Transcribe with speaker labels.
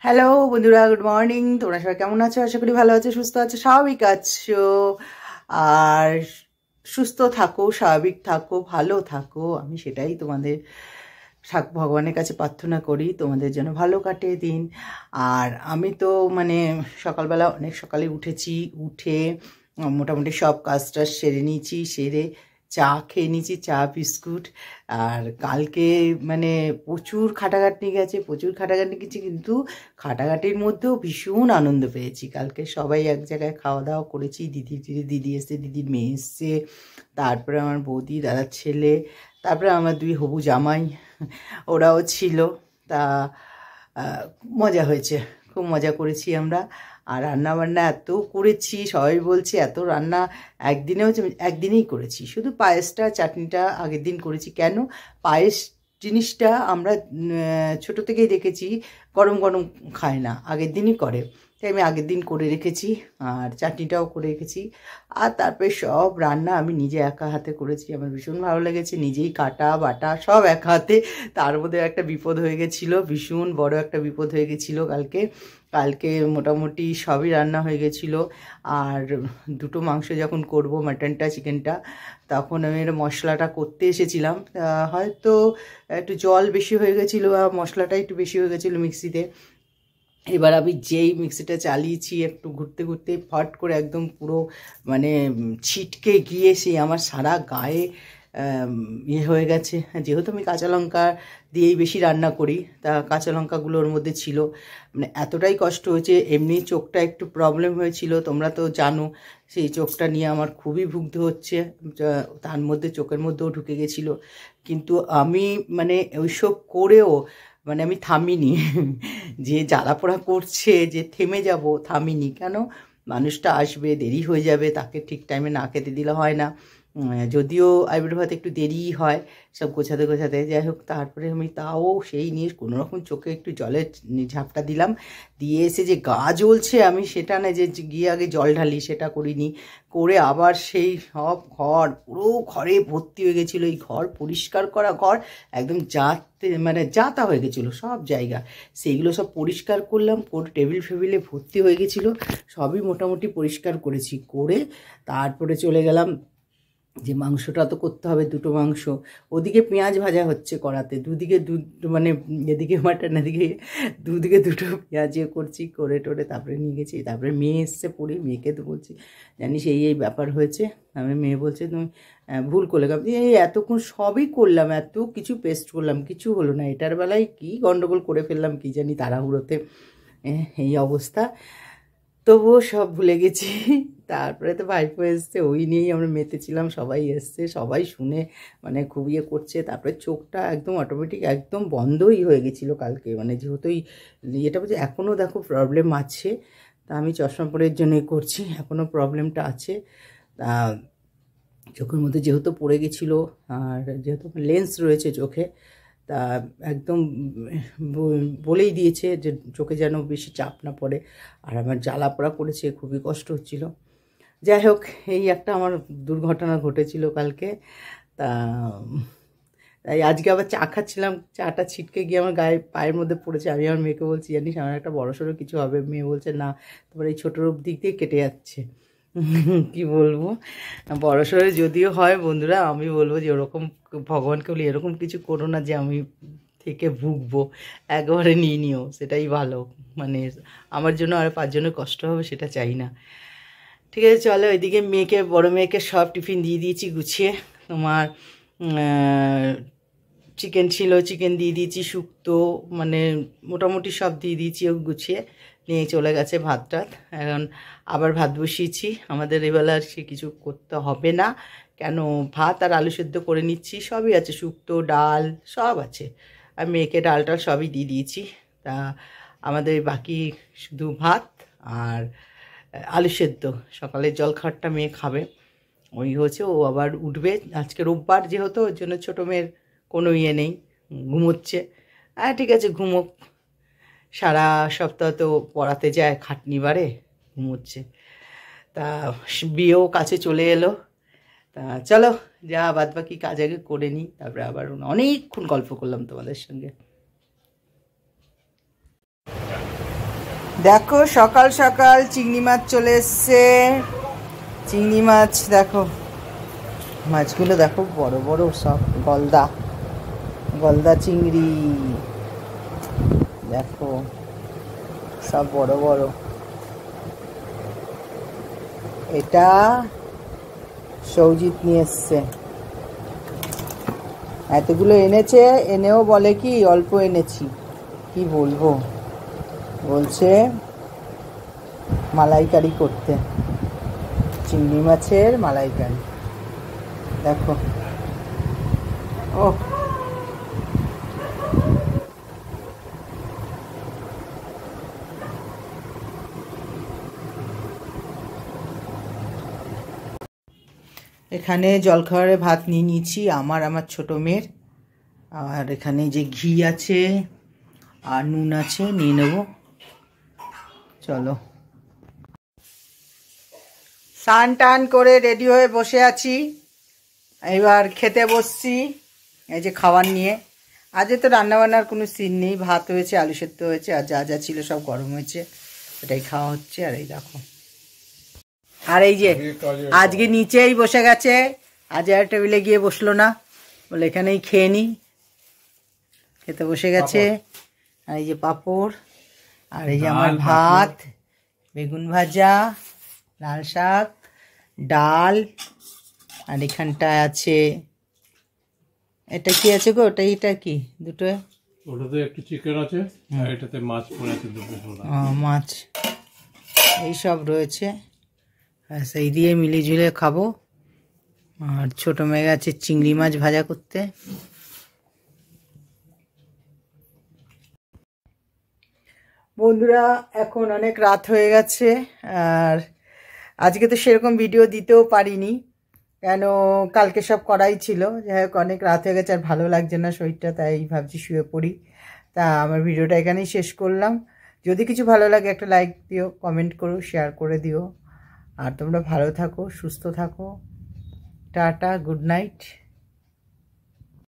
Speaker 1: Hello বন্ধুরা, good morning. তোমরা সবাই কেমন আছো? আশা করি ভালো আছো, সুস্থ আছো, স্বাভাবিক আছো। আর সুস্থ থাকো, স্বাভাবিক থাকো, ভালো থাকো। আমি সেটাই তোমাদের ভগবানের কাছে প্রার্থনা করি, তোমাদের যেন ভালো কাটে দিন। আর আমি তো মানে সকালবেলা অনেক সকালে উঠেছি, উঠে মোটামুটি সব কাজটা সেরে নিয়েছি, সেরে চা খেয়ে নিয়েছি, চা বিস্কুট। আর কালকে মানে প্রচুর খাটাখাটনি গেছে, প্রচুর খাটাখাটনি গেছে, কিন্তু খাটাখাটির মধ্যেও ভীষণ আনন্দ পেয়েছি। কালকে সবাই এক জায়গায় খাওয়া দাওয়া করেছি, দিদি এসছে, দিদির মেয়ে এসছে, তারপরে আমার বৌদি, দাদার ছেলে, তারপরে আমার দুই হবু জামাই, ওরাও ছিল। তা মজা হয়েছে, খুব মজা করেছি আমরা। আর রান্না বান্না এত করেছি, সবাই বলছে এত রান্না একদিনেই করেছি। শুধু পায়েসটা, চাটনিটা আগের দিন করেছি। কেন? পায়েস জিনিসটা আমরা ছোটো থেকেই দেখেছি গরম গরম খায় না, আগের দিনই করে। তাই আমি আগের দিন করে রেখেছি, আর চাটনিটাও করে রেখেছি। আর তারপরে সব রান্না আমি নিজে একা হাতে করেছি, আমার ভীষণ ভালো লেগেছে। নিজেই কাটা বাটা সব একা হাতে। তার মধ্যে একটা বিপদ হয়ে গেছিলো, ভীষণ বড় একটা বিপদ হয়ে গেছিলো কালকে মোটামুটি সবই রান্না হয়ে গেছিলো। আর দুটো মাংস যখন করব, মাটনটা চিকেনটা, তখন আমি এটা মশলাটা করতে এসেছিলাম। হয়তো একটু জল বেশি হয়ে গেছিলো, আর মশলাটা একটু বেশি হয়ে গেছিলো মিক্সিতে। এবার আমি যেই মিক্সিটা চালিয়েছি, একটু ঘুরতে ঘুরতে ফট করে একদম পুরো মানে ছিটকে গিয়ে সেই আমার সারা গায়ে ইয়ে হয়ে গেছে। যেহেতু আমি কাঁচা লঙ্কা দিয়েই বেশি রান্না করি, তা কাঁচা লঙ্কাগুলো ওর মধ্যে ছিল, মানে এতটাই কষ্ট হয়েছে। এমনি চোখটা একটু প্রবলেম হয়েছিল, তোমরা তো জানো, সেই চোখটা নিয়ে আমার খুবই ভুগতে হচ্ছে। তার মধ্যে চোখের মধ্যেও ঢুকে গেছিলো। কিন্তু আমি মানে ওইসব করেও মানে আমি থামিনি। যে জ্বালাপোড়া করছে, যে থেমে যাব, থামিনি। কেন? মানুষটা আসবে, দেরি হয়ে যাবে, তাকে ঠিক টাইমে না খেতে দিলে হয় না। যদিও আইবুড়ো ভাত একটু দেরিই হয় সব গোছাতে গোছাতে, যাই হোক। তারপরে আমি তাও সেই নিয়ে কোনোরকম চোখে একটু জলের ঝাপটা দিলাম, দিয়ে এসে যে গা জ্বলছে, আমি সেটা না যে গিয়ে আগে জল ঢালি, সেটা করিনি। করে আবার সেই সব ঘর, পুরো ঘরে ভর্তি হয়ে গেছিলো। এই ঘর পরিষ্কার করা, ঘর একদম যাতা হয়ে গেছিলো সব জায়গা। সেইগুলো সব পরিষ্কার করলাম, টেবিল ফেবিলে ভর্তি হয়ে গেছিলো, সবই মোটামুটি পরিষ্কার করেছি। করে তারপরে চলে গেলাম, যে মাংসটা তো করতে হবে, দুটো মাংস। ওদিকে পেঁয়াজ ভাজা হচ্ছে কড়াতে, দুদিকে মানে এদিকে মাটন, এদিকে দুদিকে দুটো পেঁয়াজ করছি, করে টোরে তারপরে নিয়ে গেছি। তারপরে মেয়ে এসছে পড়ে, মেয়েকে তো বলছি, জানিস এই ব্যাপার হয়েছে। আমি মেয়ে বলছে তুমি ভুল করলে। এই এতক্ষণ সবই করলাম, এত কিছু পেস্ট করলাম, কিছু হলো না। এটার বেলায় কি গন্ডগোল করে ফেললাম কি জানি তাড়াহুড়োতে, এই অবস্থা। তবুও সব ভুলে গেছি। তারপরে তো ভাইপো এসছে, ওই নিয়েই আমরা মেতেছিলাম। সবাই এসছে, সবাই শুনে মানে খুব ইয়ে করছে। তারপরে চোখটা একদম অটোমেটিক একদম বন্ধই হয়ে গেছিলো কালকে, মানে যেহেতুই ইয়েটা বলছে। এখনও দেখো প্রবলেম আছে, তা আমি চশমা পরের জন্যই করছি, এখনও প্রবলেমটা আছে। তা চোখের মধ্যে যেহেতু পড়ে গেছিলো, আর যেহেতু লেন্স রয়েছে চোখে, তা একদম বলেই দিয়েছে যে চোখে যেন বেশি চাপ না পড়ে। আর আমার জ্বালা পোড়া করেছে, খুবই কষ্ট হচ্ছিল। যাই হোক, এই একটা আমার দুর্ঘটনা ঘটেছিল কালকে। তা তাই আজকে আবার চা খাচ্ছিলাম, চাটা ছিটকে গিয়ে আমার পায়ের মধ্যে পড়েছে। আমি আমার মেয়েকে বলছি, জানিস আমার একটা বড়সড় কিছু হবে। মেয়ে বলছে না, তোমার এই ছোটোর দিক দিয়ে কেটে যাচ্ছে। কি বলবো, বড়সড় যদিও হয় বন্ধুরা, আমি বলবো যে ওরকম ভগবানকে বলি এরকম কিছু করো না যে আমি থেকে ভুগবো, একবারে নিয়ে নিও, সেটাই ভালো। মানে আমার জন্য আর 5 জনের কষ্ট হবে সেটা চাই না। ঠিক আছে, চলো। ওইদিকে মেয়েকে, বড় মেয়েকে সব টিফিন দিয়ে দিয়েছি গুছিয়ে। তোমার চিকেন ছিল, চিকেন দিয়ে দিয়েছি, শুক্তো, মানে মোটামুটি সব দিয়ে দিয়েছি। ও গুছিয়ে নিয়ে চলে গেছে ভাত টাত। এখন আবার ভাত বসিয়েছি। আমাদের এবেলা আর সে কিছু করতে হবে না, কেন ভাত আর আলু সেদ্ধ করে নিচ্ছি, সবই আছে, শুক্তো, ডাল সব আছে। আর মেয়েকে ডাল টাল সবই দিয়ে দিয়েছি। তা আমাদের বাকি শুধু ভাত আর আলু সেদ্ধ। সকালের জলখাবারটা মেয়ে খাবে, ওই হচ্ছে। ও আবার উঠবে আজকে রোববার যেহেতু, ওর জন্য ছোটো মেয়ের কোনো ইয়ে নেই, ঘুমোচ্ছে। ঠিক আছে, ঘুমোক। সারা সপ্তাহ তো পড়াতে যায়, খাটনি বাড়ে, ঘুমোচ্ছে। তা বিয়েও কাছে চলে এলো। তা চলো, যা বাদবাকি কাজ আগে করে নিই, তারপরে আবার অনেকক্ষণ গল্প করলাম তোমাদের সঙ্গে। দেখো সকাল সকাল চিংড়ি মাছ চলে এসছে। চিংড়ি মাছ দেখো, মাছগুলো দেখো বড় বড় সব, গলদা গলদা চিংড়ি দেখো সব বড় বড়। এটা সৌজিত নিয়ে এসছে, এতগুলো এনেছে, এনেও বলে কি অল্প এনেছি, কি বলবো, বলছে মালাইকারি করতে, চিংড়ি মাছের মালাইকারি দেখো। ও এখানে জলখাবারে ভাত নিয়ে নিয়েছি আমার ছোট মেয়ের, আর এখানে যে ঘি আছে আর নুন আছে, নিয়ে নেব। চলো, স্নান টান করে রেডি হয়ে বসে আছি, এবার খেতে বসছি। এই যে খাবার নিয়ে, আজকে তো রান্নাবান্নার কোনো সিন নেই, ভাত হয়েছে, আলু সেদ্ধ হয়েছে, আর যা যা ছিল সব গরম হয়েছে, এটাই খাওয়া হচ্ছে। আর এই দেখো, আর এই যে আজকে নিচেই বসে গেছে, আজ আর টেবিলে গিয়ে বসলো না, বলে এখানেই খেয়ে নি, খেতে বসে গেছে। আর এই যে পাঁপড়, আর এই যে আমার ভাত, বেগুন ভাজা, লাল শাক, ডাল, আর এখানটায় আছে, এটা কি আছে গো, এটা কি দুটো,
Speaker 2: ওটাতে একটু চিকেন আছে আর এটাতে মাছ পড়ে আছে,
Speaker 1: মাছ এইসব রয়েছে, সেই দিয়ে মিলিয়ে ঝুলে খাবো। আর ছোট মেয়ে আছে চিংড়ি মাছ ভাজা করতে। বন্ধুরা এখন অনেক রাত হয়ে গেছে, আর আজকে তো সেরকম ভিডিও দিতেও পারিনি, কেন কালকে সব করাই ছিল। যাই হোক, অনেক রাত হয়ে গেছে, আর ভালো লাগছে না শরীরটা, তাই ভাবছি শুয়ে পড়ি। তা আমার ভিডিওটা এখানেই শেষ করলাম। যদি কিছু ভালো লাগে একটা লাইক দিও, কমেন্ট করো, শেয়ার করে দিও, আর তোমরা ভালো থাকো, সুস্থ থাকো। Tata, good night.